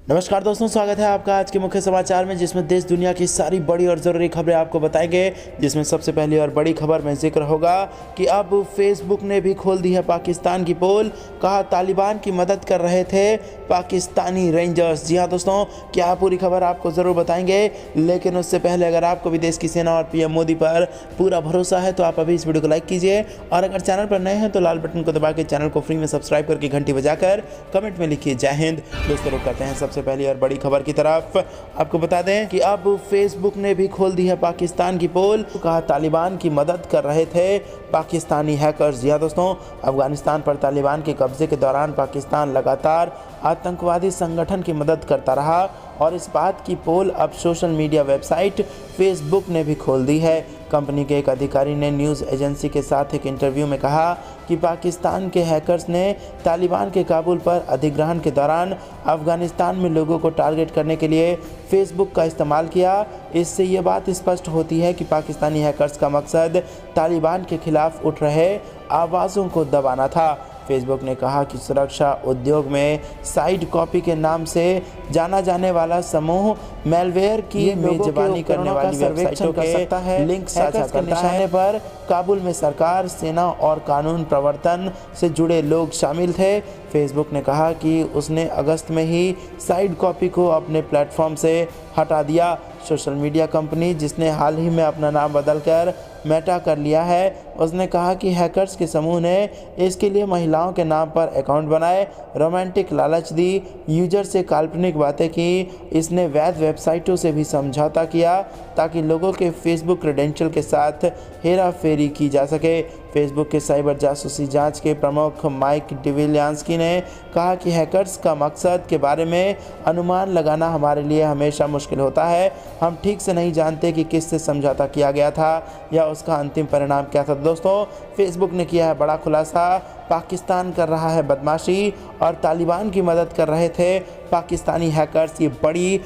नमस्कार दोस्तों, स्वागत है आपका आज के मुख्य समाचार में, जिसमें देश दुनिया की सारी बड़ी और ज़रूरी खबरें आपको बताएंगे। जिसमें सबसे पहली और बड़ी खबर में जिक्र होगा कि अब फेसबुक ने भी खोल दी है पाकिस्तान की पोल। कहा तालिबान की मदद कर रहे थे पाकिस्तानी रेंजर्स। जी हाँ दोस्तों, क्या पूरी खबर आपको ज़रूर बताएंगे, लेकिन उससे पहले अगर आपको भी देश की सेना और पीएम मोदी पर पूरा भरोसा है तो आप अभी इस वीडियो को लाइक कीजिए, और अगर चैनल पर नए हैं तो लाल बटन को दबा के चैनल को फ्री में सब्सक्राइब करके घंटी बजाकर कमेंट में लिखिए जय हिंद। दोस्तों रुक करते हैं सबसे पहली और बड़ी खबर की तरफ। आपको बता दें कि अब फेसबुक ने भी खोल दी है पाकिस्तान की पोल। कहा तालिबान की मदद कर रहे थे पाकिस्तानी हैकर्स। जी हाँ दोस्तों, अफगानिस्तान पर तालिबान के कब्जे के दौरान पाकिस्तान लगातार आतंकवादी संगठन की मदद करता रहा, और इस बात की पोल अब सोशल मीडिया वेबसाइट फेसबुक ने भी खोल दी है। कंपनी के एक अधिकारी ने न्यूज़ एजेंसी के साथ एक इंटरव्यू में कहा कि पाकिस्तान के हैकर्स ने तालिबान के काबुल पर अधिग्रहण के दौरान अफगानिस्तान में लोगों को टारगेट करने के लिए फेसबुक का इस्तेमाल किया। इससे ये बात स्पष्ट होती है कि पाकिस्तानी हैकर्स का मकसद तालिबान के खिलाफ उठ रहे आवाज़ों को दबाना था। फेसबुक ने कहा कि सुरक्षा उद्योग में साइड कॉपी के नाम से जाना जाने वाला समूह मेलवेयर की मेजबानी करने वाली वेबसाइटों के लिंक साझा करता है। पर काबुल में सरकार, सेना और कानून प्रवर्तन से जुड़े लोग शामिल थे। फेसबुक ने कहा कि उसने अगस्त में ही साइड कॉपी को अपने प्लेटफॉर्म से हटा दिया। सोशल मीडिया कंपनी, जिसने हाल ही में अपना नाम बदलकर मेटा कर लिया है, उसने कहा कि हैकर्स के समूह ने इसके लिए महिलाओं के नाम पर अकाउंट बनाए, रोमांटिक लालच दी, यूजर से काल्पनिक बातें की। इसने वैध वेबसाइटों से भी समझौता किया ताकि लोगों के फेसबुक क्रेडेंशियल के साथ हेरा फेरी की जा सके। फेसबुक के साइबर जासूसी जांच के प्रमुख माइक डिविलियांस्की ने कहा कि हैकर्स का मकसद के बारे में अनुमान लगाना हमारे लिए हमेशा मुश्किल होता है। हम ठीक से नहीं जानते कि किससे समझौता किया गया था या उसका अंतिम परिणाम क्या था। दोस्तों, फेसबुक ने किया है बड़ा खुलासा। पाकिस्तान कर रहा है बदमाशी और तालिबान की मदद कर रहे थे पाकिस्तानी हैकर्स। ये बड़ी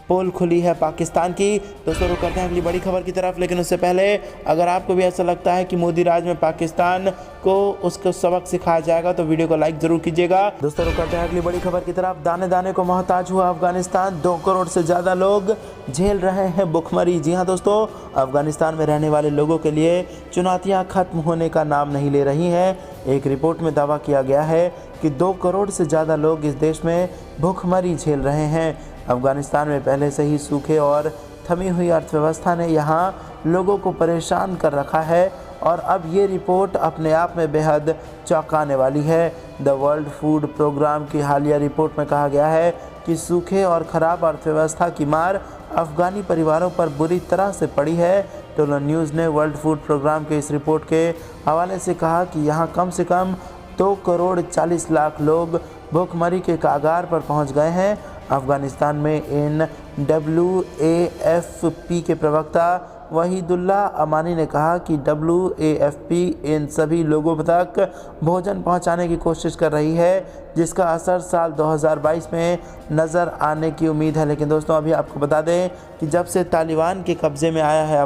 पोल खुली है पाकिस्तान की। दोस्तों रुक करते हैं अगली बड़ी खबर की तरफ, लेकिन उससे पहले अगर आपको भी ऐसा लगता है कि मोदी राज में पाकिस्तान को उसको सबक सिखाया जाएगा तो वीडियो को लाइक जरूर कीजिएगा। दोस्तों रुक करते हैं अगली बड़ी खबर की तरफ। दाने दाने को मोहताज हुआ अफगानिस्तान, 2 करोड़ से ज़्यादा लोग झेल रहे हैं भुखमरी। जी हाँ दोस्तों, अफगानिस्तान में रहने वाले लोगों के लिए चुनौतियाँ खत्म होने का नाम नहीं ले रही हैं। एक रिपोर्ट में दावा किया गया है कि 2 करोड़ से ज़्यादा लोग इस देश में भुखमरी झेल रहे हैं। अफगानिस्तान में पहले से ही सूखे और थमी हुई अर्थव्यवस्था ने यहाँ लोगों को परेशान कर रखा है, और अब ये रिपोर्ट अपने आप में बेहद चौंकाने वाली है। द वर्ल्ड फूड प्रोग्राम की हालिया रिपोर्ट में कहा गया है कि सूखे और ख़राब अर्थव्यवस्था की मार अफ़गानी परिवारों पर बुरी तरह से पड़ी है। टोलन न्यूज़ ने वर्ल्ड फूड प्रोग्राम के इस रिपोर्ट के हवाले से कहा कि यहाँ कम से कम 2 करोड़ 40 लाख लोग भुखमरी के कागार पर पहुँच गए हैं। अफ़गानिस्तान में WAFP के प्रवक्ता वहीदुल्ला अमानी ने कहा कि WAFP इन सभी लोगों तक भोजन पहुंचाने की कोशिश कर रही है, जिसका असर साल 2022 में नज़र आने की उम्मीद है। लेकिन दोस्तों, अभी आपको बता दें कि जब से तालिबान के कब्ज़े में आया है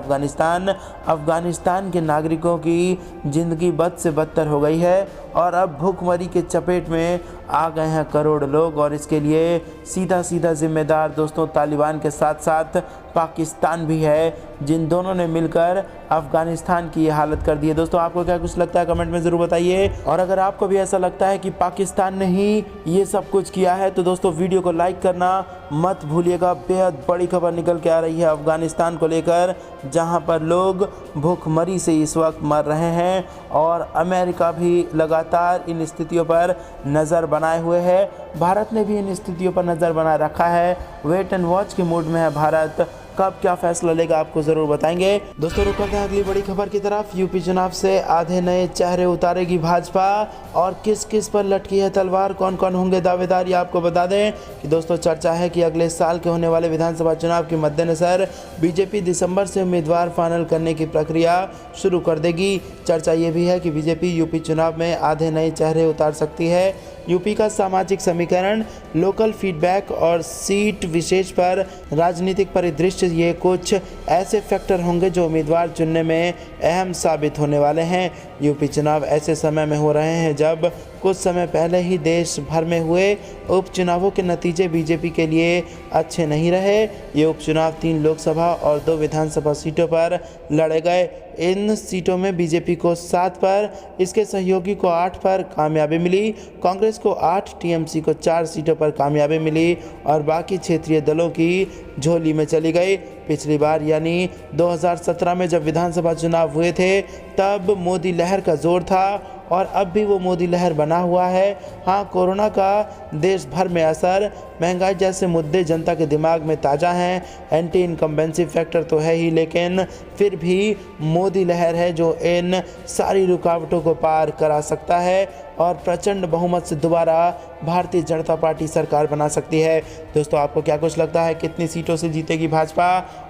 अफ़गानिस्तान के नागरिकों की ज़िंदगी बद से बदतर हो गई है, और अब भूखमरी के चपेट में आ गए हैं करोड़ लोग। और इसके लिए सीधा जिम्मेदार दोस्तों तालिबान के साथ साथ पाकिस्तान भी है, जिन दोनों ने मिलकर अफ़गानिस्तान की ये हालत कर दी है। दोस्तों, आपको क्या कुछ लगता है कमेंट में ज़रूर बताइए, और अगर आपको भी ऐसा लगता है कि पाकिस्तान ने ही ये सब कुछ किया है तो दोस्तों वीडियो को लाइक करना मत भूलिएगा। बेहद बड़ी खबर निकल के आ रही है अफ़गानिस्तान को लेकर, जहां पर लोग भूखमरी से इस वक्त मर रहे हैं, और अमेरिका भी लगातार इन स्थितियों पर नज़र बनाए हुए है। भारत ने भी इन स्थितियों पर नज़र बनाए रखा है। वेट एंड वॉच के मूड में है भारत। कब क्या फैसला लेगा आपको ज़रूर बताएंगे। दोस्तों रुक करते हैं अगली बड़ी खबर की तरफ। यूपी चुनाव से आधे नए चेहरे उतारेगी भाजपा, और किस किस पर लटकी है तलवार, कौन कौन होंगे दावेदार, ये आपको बता दें कि दोस्तों चर्चा है कि अगले साल के होने वाले विधानसभा चुनाव के मद्देनज़र बीजेपी दिसंबर से उम्मीदवार फाइनल करने की प्रक्रिया शुरू कर देगी। चर्चा ये भी है कि बीजेपी यूपी चुनाव में आधे नए चेहरे उतार सकती है। यूपी का सामाजिक समीकरण, लोकल फीडबैक और सीट विशेष पर राजनीतिक परिदृश्य, ये कुछ ऐसे फैक्टर होंगे जो उम्मीदवार चुनने में अहम साबित होने वाले हैं। यूपी चुनाव ऐसे समय में हो रहे हैं जब कुछ समय पहले ही देश भर में हुए उपचुनावों के नतीजे बीजेपी के लिए अच्छे नहीं रहे। ये उपचुनाव 3 लोकसभा और 2 विधानसभा सीटों पर लड़े गए। इन सीटों में बीजेपी को 7 पर, इसके सहयोगी को 8 पर कामयाबी मिली। कांग्रेस को 8, टीएमसी को 4 सीटों पर कामयाबी मिली और बाकी क्षेत्रीय दलों की झोली में चली गई। पिछली बार यानी 2017 में जब विधानसभा चुनाव हुए थे तब मोदी लहर का जोर था और अब भी वो मोदी लहर बना हुआ है। हाँ, कोरोना का देश भर में असर, महंगाई जैसे मुद्दे जनता के दिमाग में ताज़ा हैं। एंटी इनकम्बेंसी फैक्टर तो है ही, लेकिन फिर भी मोदी लहर है जो इन सारी रुकावटों को पार करा सकता है और प्रचंड बहुमत से दोबारा भारतीय जनता पार्टी सरकार बना सकती है। दोस्तों, आपको क्या कुछ लगता है, कितनी सीटों से जीतेगी भाजपा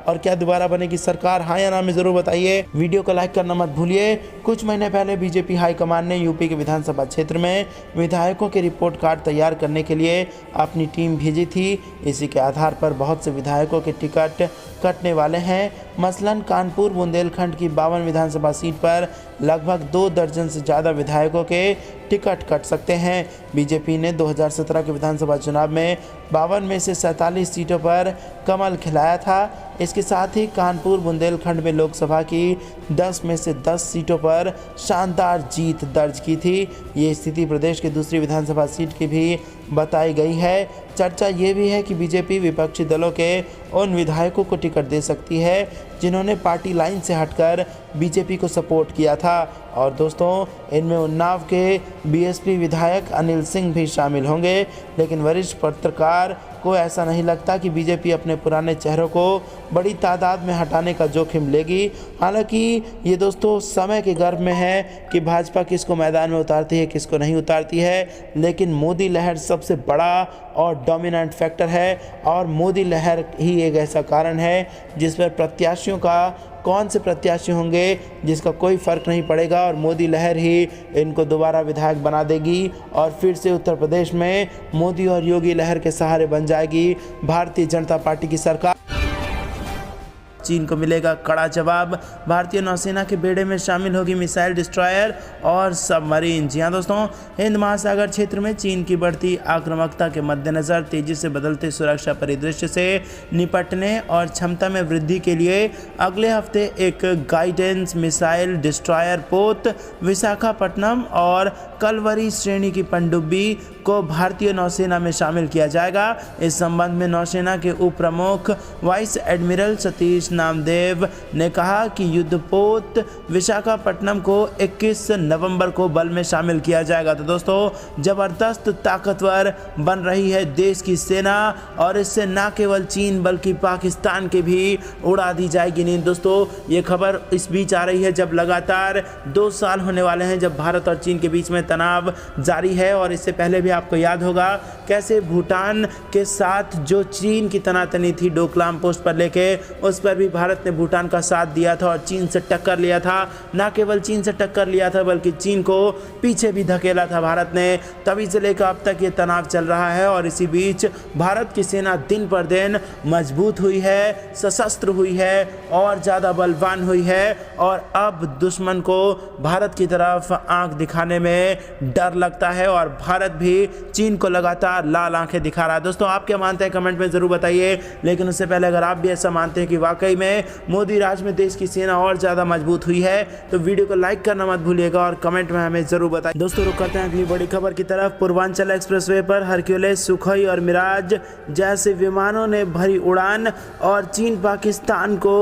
और क्या दोबारा बनेगी सरकार? हाँ या ना में ज़रूर बताइए। वीडियो को लाइक करना मत भूलिए। कुछ महीने पहले बीजेपी हाईकमान ने यूपी के विधानसभा क्षेत्र में विधायकों के रिपोर्ट कार्ड तैयार करने के लिए अपनी टीम भेजी थी। इसी के आधार पर बहुत से विधायकों के टिकट कटने वाले हैं। मसलन कानपुर बुंदेलखंड की 52 विधानसभा सीट पर लगभग 2 दर्जन से ज़्यादा विधायकों के टिकट कट सकते हैं। बीजेपी ने 2017 के विधानसभा चुनाव में 52 में से 47 सीटों पर कमल खिलाया था। इसके साथ ही कानपुर बुंदेलखंड में लोकसभा की 10 में से 10 सीटों पर शानदार जीत दर्ज की थी। ये स्थिति प्रदेश की दूसरी विधानसभा सीट की भी बताई गई है। चर्चा ये भी है कि बीजेपी विपक्षी दलों के उन विधायकों को टिकट दे सकती है जिन्होंने पार्टी लाइन से हटकर बीजेपी को सपोर्ट किया था। और दोस्तों, इनमें उन्नाव के बीएसपी विधायक अनिल सिंह भी शामिल होंगे। लेकिन वरिष्ठ पत्रकार को ऐसा नहीं लगता कि बीजेपी अपने पुराने चेहरों को बड़ी तादाद में हटाने का जोखिम लेगी। हालांकि ये दोस्तों समय के गर्भ में है कि भाजपा किसको मैदान में उतारती है, किसको नहीं उतारती है। लेकिन मोदी लहर सबसे बड़ा और डोमिनेंट फैक्टर है और मोदी लहर ही एक ऐसा कारण है जिस पर प्रत्याशियों का कौन से प्रत्याशी होंगे जिसका कोई फ़र्क नहीं पड़ेगा और मोदी लहर ही इनको दोबारा विधायक बना देगी और फिर से उत्तर प्रदेश में मोदी और योगी लहर के सहारे बन जाएगी भारतीय जनता पार्टी की सरकार। चीन को मिलेगा कड़ा जवाब। भारतीय नौसेना के बेड़े में शामिल होगी मिसाइल डिस्ट्रॉयर और सबमरीन। जी हाँ दोस्तों, हिंद महासागर क्षेत्र में चीन की बढ़ती आक्रामकता के मद्देनज़र तेजी से बदलते सुरक्षा परिदृश्य से निपटने और क्षमता में वृद्धि के लिए अगले हफ्ते एक गाइडेंस मिसाइल डिस्ट्रॉयर पोत विशाखापट्टनम और कलवरी श्रेणी की पनडुब्बी को भारतीय नौसेना में शामिल किया जाएगा। इस संबंध में नौसेना के उप प्रमुख वाइस एडमिरल सतीश नामदेव ने कहा कि युद्धपोत विशाखापट्टनम को 21 नवंबर को बल में शामिल किया जाएगा। तो दोस्तों, ज़बरदस्त ताकतवर बन रही है देश की सेना और इससे न केवल चीन बल्कि पाकिस्तान के भी उड़ा दी जाएगी नींद। दोस्तों, ये खबर इस बीच आ रही है जब लगातार 2 साल होने वाले हैं जब भारत और चीन के बीच में तनाव जारी है। और इससे पहले भी आपको याद होगा कैसे भूटान के साथ जो चीन की तनातनी थी डोकलाम पोस्ट पर लेके, उस पर भी भारत ने भूटान का साथ दिया था और चीन से टक्कर लिया था। ना केवल चीन से टक्कर लिया था बल्कि चीन को पीछे भी धकेला था भारत ने। तभी से लेकर अब तक ये तनाव चल रहा है और इसी बीच भारत की सेना दिन पर दिन मजबूत हुई है, सशस्त्र हुई है और ज़्यादा बलवान हुई है और अब दुश्मन को भारत की तरफ आंख दिखाने में डर लगता है और भारत भी चीन को लगातार लाल आंखें दिखा रहा है। दोस्तों, आप क्या मानते हैं कमेंट में ज़रूर बताइए। लेकिन उससे पहले अगर आप भी ऐसा मानते हैं कि वाकई में मोदी राज में देश की सेना और ज़्यादा मजबूत हुई है तो वीडियो को लाइक करना मत भूलिएगा और कमेंट में हमें ज़रूर बताइए। दोस्तों, रुक करते हैं अगली बड़ी खबर की तरफ। पूर्वांचल एक्सप्रेसवे पर हरक्यूलिस, सुखोई और मिराज जैसे विमानों ने भरी उड़ान और चीन पाकिस्तान को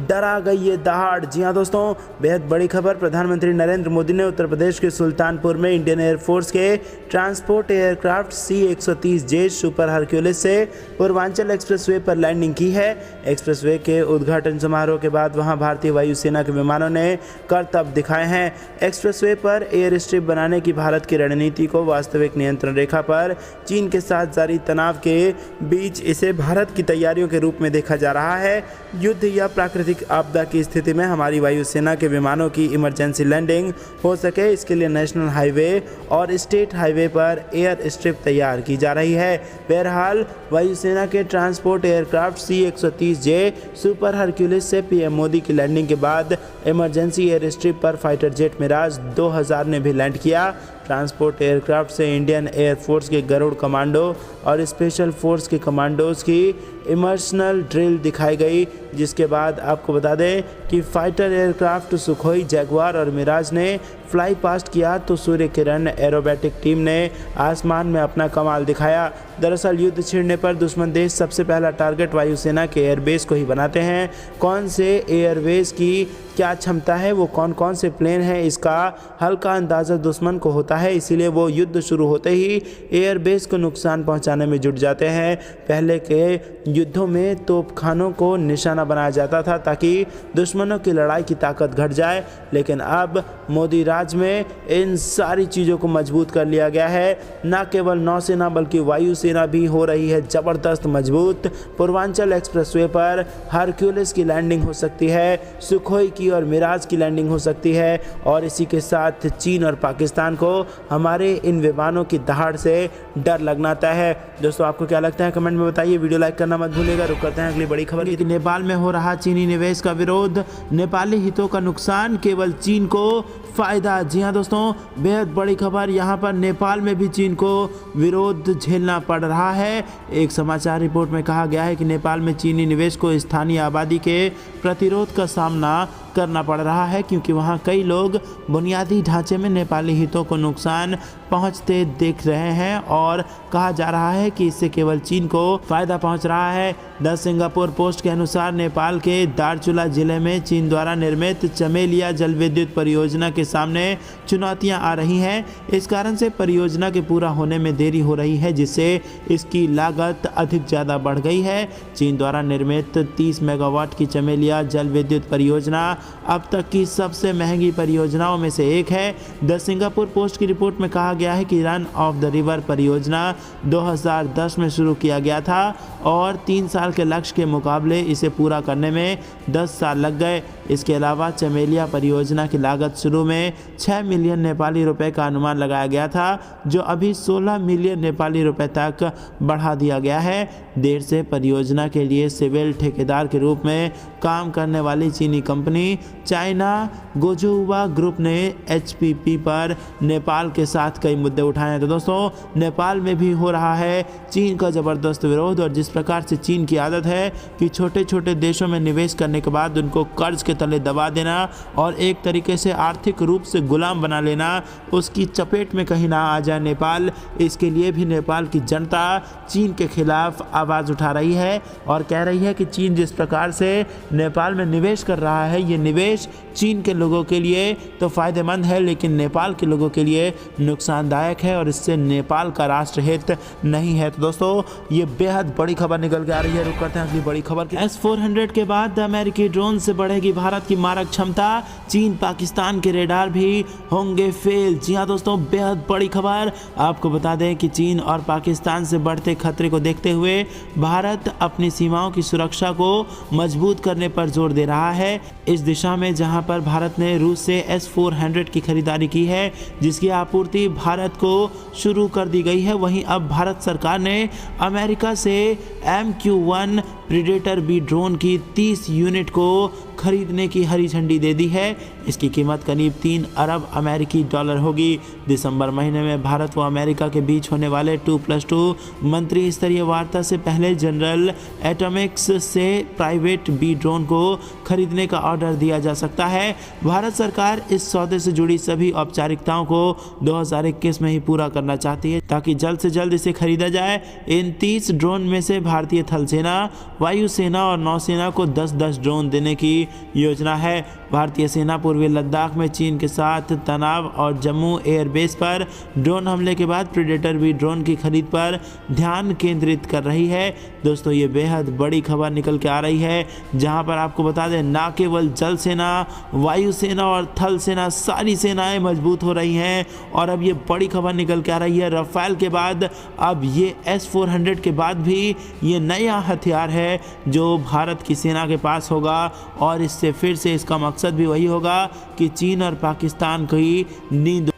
डरा गई ये दहाड़। जी हाँ दोस्तों, बेहद बड़ी खबर। प्रधानमंत्री नरेंद्र मोदी ने उत्तर प्रदेश के सुल्तानपुर में इंडियन एयरफोर्स के transport aircraft C-130J super Hercules से पूर्वांचल एक्सप्रेसवे पर लैंडिंग की है। एक्सप्रेसवे के उद्घाटन समारोह के बाद वहां भारतीय वायुसेना के विमानों ने करतब दिखाए हैं। एक्सप्रेसवे पर एयर स्ट्रिप बनाने की भारत की रणनीति को वास्तविक नियंत्रण रेखा पर चीन के साथ जारी तनाव के बीच इसे भारत की तैयारियों के रूप में देखा जा रहा है। युद्ध या प्राकृतिक आपदा की स्थिति में हमारी वायुसेना के विमानों की इमरजेंसी लैंडिंग हो सके, इसके लिए नेशनल हाईवे और स्टेट हाईवे पर एयर स्ट्रिप तैयार की जा रही है। बहरहाल, वायुसेना के transport aircraft C-130J super Hercules से पीएम मोदी की लैंडिंग के बाद इमरजेंसी एयर स्ट्रिप पर फाइटर जेट मिराज 2000 ने भी लैंड किया। ट्रांसपोर्ट एयरक्राफ्ट से इंडियन एयरफोर्स के गरुड़ कमांडो और स्पेशल फोर्स के कमांडोज की इमर्शनल ड्रिल दिखाई गई, जिसके बाद आपको बता दें कि फाइटर एयरक्राफ्ट सुखोई, जैगुआर और मिराज ने फ्लाई पास्ट किया तो सूर्य किरण एरोबैटिक टीम ने आसमान में अपना कमाल दिखाया। दरअसल युद्ध छिड़ने पर दुश्मन देश सबसे पहला टारगेट वायुसेना के एयरबेस को ही बनाते हैं। कौन से एयरबेस की क्या क्षमता है, वो कौन कौन से प्लेन हैं, इसका हल्का अंदाज़ा दुश्मन को होता है, इसीलिए वो युद्ध शुरू होते ही एयरबेस को नुकसान पहुंचाने में जुट जाते हैं। पहले के युद्धों में तोपखानों को निशाना बनाया जाता था ताकि दुश्मनों की लड़ाई की ताकत घट जाए, लेकिन अब मोदी राज में इन सारी चीज़ों को मजबूत कर लिया गया है। न केवल नौसेना बल्कि वायुसेना भी हो रही है ज़बरदस्त मजबूत। पूर्वांचल एक्सप्रेसवे पर हरक्यूलिस की लैंडिंग हो सकती है, सुखोई की और मिराज की लैंडिंग हो सकती है, और इसी के साथ चीन और पाकिस्तान को हमारे इन विमानों की दहाड़ से डर लगना तय है। दोस्तों आपको क्या लगता है कमेंट में बताइए, वीडियो लाइक करना मत भूलिएगा। रुक करते हैं अगली बड़ी खबर की। नेपाल में हो रहा चीनी निवेश का विरोध, नेपाली हितों का नुकसान, केवल चीन को फायदा। जी हाँ दोस्तों, बेहद बड़ी खबर, यहाँ पर नेपाल में भी चीन को विरोध झेलना पड़ रहा है। एक समाचार रिपोर्ट में कहा गया है कि नेपाल में चीनी निवेश को स्थानीय आबादी के प्रतिरोध का सामना करना पड़ रहा है, क्योंकि वहाँ कई लोग बुनियादी ढांचे में नेपाली हितों को नुकसान पहुँचते देख रहे हैं और कहा जा रहा है कि इससे केवल चीन को फायदा पहुँच रहा है। द सिंगापुर पोस्ट के अनुसार नेपाल के दार्चुला जिले में चीन द्वारा निर्मित चमेलिया जल विद्युत परियोजना के सामने चुनौतियां आ रही हैं। इस कारण से परियोजना के पूरा होने में देरी हो रही है, जिससे इसकी लागत अधिक ज़्यादा बढ़ गई है। चीन द्वारा निर्मित 30 मेगावाट की चमेलिया जल विद्युत परियोजना अब तक की सबसे महंगी परियोजनाओं में से एक है। द सिंगापुर पोस्ट की रिपोर्ट में कहा गया है कि रन ऑफ द रिवर परियोजना 2010 में शुरू किया गया था और 3 साल के लक्ष्य के मुकाबले इसे पूरा करने में 10 साल लग गए। इसके अलावा चमेलिया परियोजना की लागत शुरू में 6 मिलियन नेपाली रुपए का अनुमान लगाया गया था, जो अभी 16 मिलियन नेपाली रुपए तक बढ़ा दिया गया है। देर से परियोजना के लिए सिविल ठेकेदार के रूप में काम करने वाली चीनी कंपनी चाइना गोजुवा ग्रुप ने HPP पर नेपाल के साथ कई मुद्दे उठाए हैं। तो दोस्तों नेपाल में भी हो रहा है चीन का ज़बरदस्त विरोध, और जिस प्रकार से चीन की आदत है कि छोटे छोटे देशों में निवेश करने के बाद उनको कर्ज के तले दबा देना और एक तरीके से आर्थिक रूप से गुलाम बना लेना, उसकी चपेट में कहीं ना आ जाए नेपाल। इसके लिए भी नेपाल की जनता चीन के खिलाफ आवाज़ उठा रही है और कह रही है कि चीन जिस प्रकार से नेपाल में निवेश कर रहा है, ये निवेश चीन के लोगों के लिए तो फ़ायदेमंद है, लेकिन नेपाल के लोगों के लिए नुकसानदायक है और इससे नेपाल का राष्ट्रहित नहीं है। तो दोस्तों ये बेहद बड़ी खबर निकल के आ रही है। रुक करते हैं अगली बड़ी खबर की। S-400 के बाद अमेरिकी ड्रोन से बढ़ेगी भारत की मारक क्षमता, चीन पाकिस्तान के रेडार भी होंगे फेल। जी हाँ दोस्तों, बेहद बड़ी खबर। आपको बता दें कि चीन और पाकिस्तान से बढ़ते खतरे को देखते हुए भारत अपनी सीमाओं की सुरक्षा को मजबूत करने पर जोर दे रहा है। इस दिशा में जहां पर भारत ने रूस से S-400 की खरीदारी की है, जिसकी आपूर्ति भारत को शुरू कर दी गई है, वहीं अब भारत सरकार ने अमेरिका से MQ-1 प्रीडेटर बी ड्रोन की 30 यूनिट को खरीदने की हरी झंडी दे दी है। इसकी कीमत करीब 3 अरब अमेरिकी डॉलर होगी। दिसंबर महीने में भारत व अमेरिका के बीच होने वाले 2+2 मंत्री स्तरीय वार्ता से पहले जनरल एटॉमिक्स से प्राइवेट बी ड्रोन को खरीदने का ऑर्डर दिया जा सकता है। भारत सरकार इस सौदे से जुड़ी सभी औपचारिकताओं को 2021 में ही पूरा करना चाहती है, ताकि जल्द से जल्द इसे खरीदा जाए। इन 30 ड्रोन में से भारतीय थल सेना, वायुसेना और नौसेना को 10-10 ड्रोन देने की योजना है। भारतीय सेना पूर्वी लद्दाख में चीन के साथ तनाव और जम्मू एयरबेस पर ड्रोन हमले के बाद प्रीडेटर बी ड्रोन की खरीद पर ध्यान केंद्रित कर रही है। दोस्तों ये बेहद बड़ी खबर निकल के आ रही है, जहां पर आपको बता दें ना केवल जल सेना, वायुसेना और थल सेना, सारी सेनाएं मजबूत हो रही हैं। और अब ये बड़ी खबर निकल के आ रही है, राफेल के बाद अब ये S-400 के बाद भी ये नया हथियार है जो भारत की सेना के पास होगा, और इससे फिर से इसका मकसद भी वही होगा कि चीन और पाकिस्तान की नींद।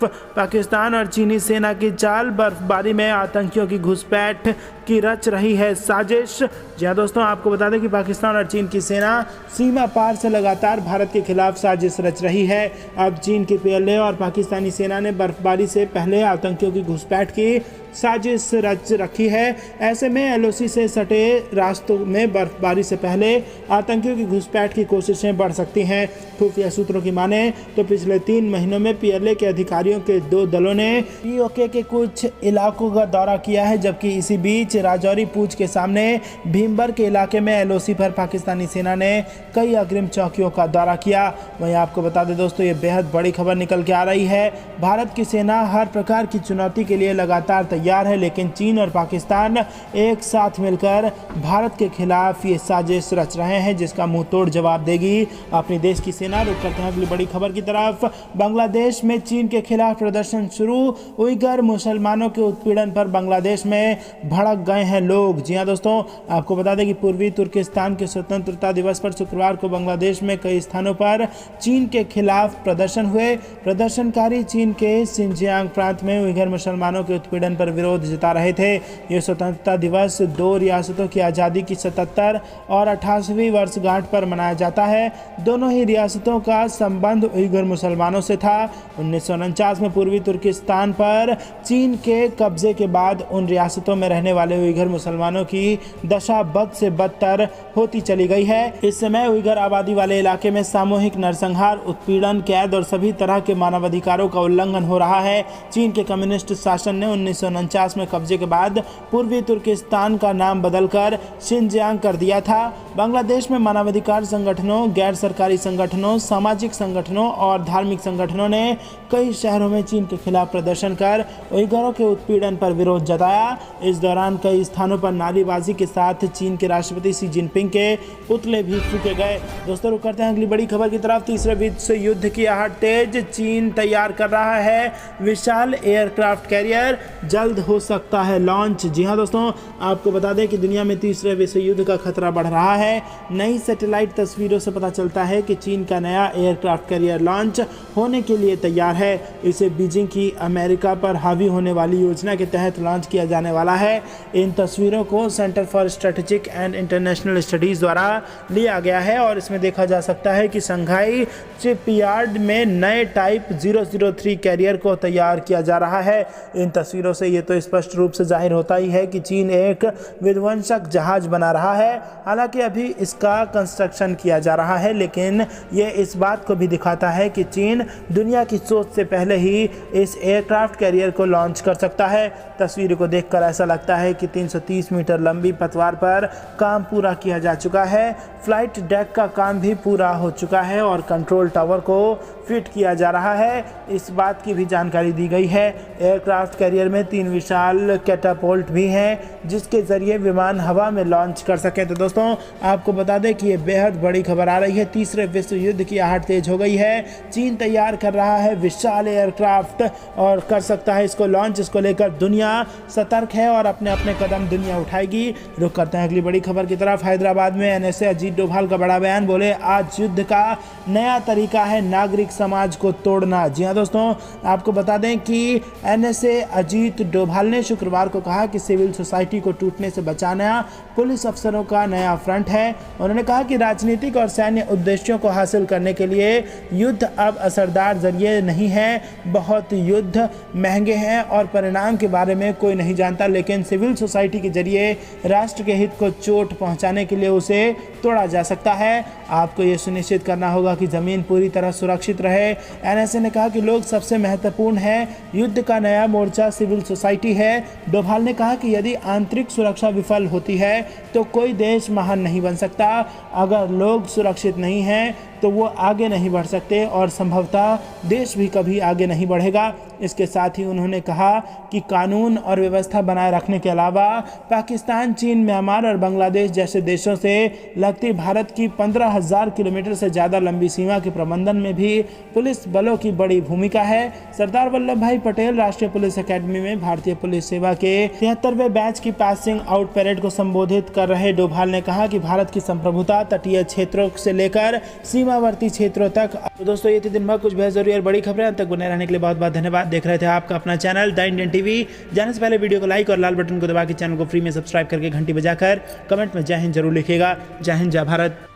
पाकिस्तान और चीनी सेना की चाल, बर्फबारी में आतंकियों की घुसपैठ, की रच रही है साजिश। जी हाँ दोस्तों, आपको बता दें कि पाकिस्तान और चीन की सेना सीमा पार से लगातार भारत के खिलाफ साजिश रच रही है। अब चीन के PLA और पाकिस्तानी सेना ने बर्फबारी से पहले आतंकियों की घुसपैठ की साजिश रच रखी है। ऐसे में LOC से सटे रास्तों में बर्फबारी से पहले आतंकियों की घुसपैठ की कोशिशें बढ़ सकती हैं। खुफिया सूत्रों की माने तो पिछले 3 महीनों में PLA के अधिकारियों के 2 दलों ने POK के कुछ इलाकों का दौरा किया है, जबकि इसी बीच राजौरी पूंछ के सामने भीमबर के इलाके में LOC पर पाकिस्तानी सेना ने कई अग्रिम चौकियों का दौरा किया। वहीं आपको बता दें दोस्तों, ये बेहद बड़ी खबर निकल के आ रही है। भारत की सेना हर प्रकार की चुनौती के लिए लगातार तैयार है, लेकिन चीन और पाकिस्तान एक साथ मिलकर भारत के खिलाफ ये साजिश रच रहे हैं, जिसका मुंह तोड़ जवाब देगी अपनी देश की सेना। रुक करते हैं अगली बड़ी खबर की तरफ। बांग्लादेश में चीन के खिलाफ प्रदर्शन शुरू। उइगर मुसलमानों के उत्पीड़न पर बांग्लादेश में भड़क गए हैं लोग। जी हाँ दोस्तों, आपको बता दें कि पूर्वी तुर्किस्तान के स्वतंत्रता दिवस पर शुक्रवार को बांग्लादेश में कई स्थानों पर चीन के खिलाफ प्रदर्शन हुए। प्रदर्शनकारी चीन के सिंजियांग प्रांत में उइगर मुसलमानों के उत्पीड़न पर विरोध जता रहे थे। ये स्वतंत्रता दिवस 2 रियासतों की आज़ादी की 77 और 88वीं वर्षगांठ पर मनाया जाता है। दोनों ही रियासतों का संबंध उइगर मुसलमानों से था। 1949 में पूर्वी तुर्किस्तान पर चीन के कब्जे के बाद उन रियासतों में रहने वाले उइगर मुसलमानों की दशा बद से बदतर होती चली गई है। इस समय उइगर आबादी वाले इलाके में सामूहिक नरसंहार, उत्पीड़न, कैद और सभी तरह के मानवाधिकारों का उल्लंघन हो रहा है। चीन के कम्युनिस्ट शासन ने 1949 में कब्जे के बाद पूर्वी तुर्किस्तान का नाम बदलकर शिनजियांग कर दिया था। बांग्लादेश में मानवाधिकार संगठनों, गैर सरकारी संगठनों, सामाजिक संगठनों और धार्मिक संगठनों ने कई शहरों में चीन के खिलाफ प्रदर्शन कर उइगरों के उत्पीड़न पर विरोध जताया। इस दौरान कई स्थानों पर नारेबाजी के साथ चीन के राष्ट्रपति शी जिनपिंग के पुतले भी फूके गए। दोस्तों, रुक करते हैं अगली बड़ी खबर की तरफ। तीसरे विश्व युद्ध की आहट तेज। चीन तैयार कर रहा है विशाल एयरक्राफ्ट कैरियर, जल्द हो सकता है लॉन्च। जी हाँ दोस्तों, आपको बता दें कि दुनिया में तीसरे विश्व युद्ध का खतरा बढ़ रहा है। नई सैटेलाइट तस्वीरों से पता चलता है कि चीन का नया एयरक्राफ्ट कैरियर लॉन्च होने के लिए तैयार है। इसे बीजिंग की अमेरिका पर हावी होने वाली योजना के तहत लॉन्च किया जाने वाला है। इन तस्वीरों को centre for strategic and international studies द्वारा लिया गया है और इसमें देखा जा सकता है कि शंघाई शिपयार्ड में नए टाइप 003 कैरियर को तैयार किया जा रहा है। इन तस्वीरों से ये तो स्पष्ट रूप से जाहिर होता ही है कि चीन एक विध्वंसक जहाज बना रहा है। हालांकि अभी इसका कंस्ट्रक्शन किया जा रहा है, लेकिन ये इस बात को भी दिखाता है कि चीन दुनिया की सोच से पहले ही इस एयरक्राफ्ट कैरियर को लॉन्च कर सकता है। तस्वीर को देखकर ऐसा लगता है कि 330 मीटर लंबी पतवार पर काम पूरा किया जा चुका है। फ्लाइट डेक का काम भी पूरा हो चुका है और कंट्रोल टावर को फिट किया जा रहा है। इस बात की भी जानकारी दी गई है। एयरक्राफ्ट कैरियर में 3 विशाल कैटापोल्ट भी हैं, जिसके जरिए विमान हवा में लॉन्च कर सकें। तो दोस्तों, आपको बता दें कि ये बेहद बड़ी खबर आ रही है। तीसरे विश्व युद्ध की आहट तेज हो गई है। चीन तैयार कर रहा है विशाल एयरक्राफ्ट और कर सकता है इसको लॉन्च। इसको लेकर दुनिया सतर्क है और अपने अपने कदम दुनिया उठाएगी। रुक करते हैं अगली बड़ी खबर की तरफ। हैदराबाद में NSA अजीत डोभाल का बड़ा बयान। बोले, आज युद्ध का नया तरीका है नागरिक समाज को तोड़ना। जी हाँ दोस्तों, आपको बता दें कि NSA अजीत डोभाल ने शुक्रवार को कहा कि सिविल सोसाइटी को टूटने से बचाना पुलिस अफसरों का नया फ्रंट है। उन्होंने कहा कि राजनीतिक और सैन्य उद्देश्यों को हासिल करने के लिए युद्ध अब असरदार जरिए नहीं है। बहुत युद्ध महंगे हैं और परिणाम के बारे में कोई नहीं जानता, लेकिन सिविल सोसाइटी के जरिए राष्ट्र के हित को चोट पहुंचाने के लिए उसे तोड़ा जा सकता है। आपको ये सुनिश्चित करना होगा कि ज़मीन पूरी तरह सुरक्षित रहे। NSA ने कहा कि लोग सबसे महत्वपूर्ण है। युद्ध का नया मोर्चा सिविल सोसाइटी है। डोभाल ने कहा कि यदि आंतरिक सुरक्षा विफल होती है तो कोई देश महान नहीं बन सकता। अगर लोग सुरक्षित नहीं हैं तो वो आगे नहीं बढ़ सकते और संभवतः देश भी कभी आगे नहीं बढ़ेगा। इसके साथ ही उन्होंने कहा कि कानून और व्यवस्था बनाए रखने के अलावा पाकिस्तान, चीन, म्यांमार और बांग्लादेश जैसे देशों से लगती भारत की 15,000 किलोमीटर से ज़्यादा लंबी सीमा के प्रबंधन में भी पुलिस बलों की बड़ी भूमिका है। सरदार वल्लभ भाई पटेल राष्ट्रीय पुलिस अकेडमी में भारतीय पुलिस सेवा के 73वें बैच की पासिंग आउट परेड को संबोधित कर रहे डोभाल ने कहा कि भारत की संप्रभुता तटीय क्षेत्रों से लेकर सीमा सीमावर्ती क्षेत्रों तक। तो दोस्तों ये थी दिन भर कुछ बेहद जरूरी और बड़ी खबरें। अंत तक बने रहने के लिए बहुत बहुत धन्यवाद। देख रहे थे आपका अपना चैनल द इंडियन टीवी। जाने से पहले वीडियो को लाइक और लाल बटन को दबा के चैनल को फ्री में सब्सक्राइब करके घंटी बजाकर कमेंट में जय हिंद जरूर लिखिएगा। जय हिंद, जय भारत।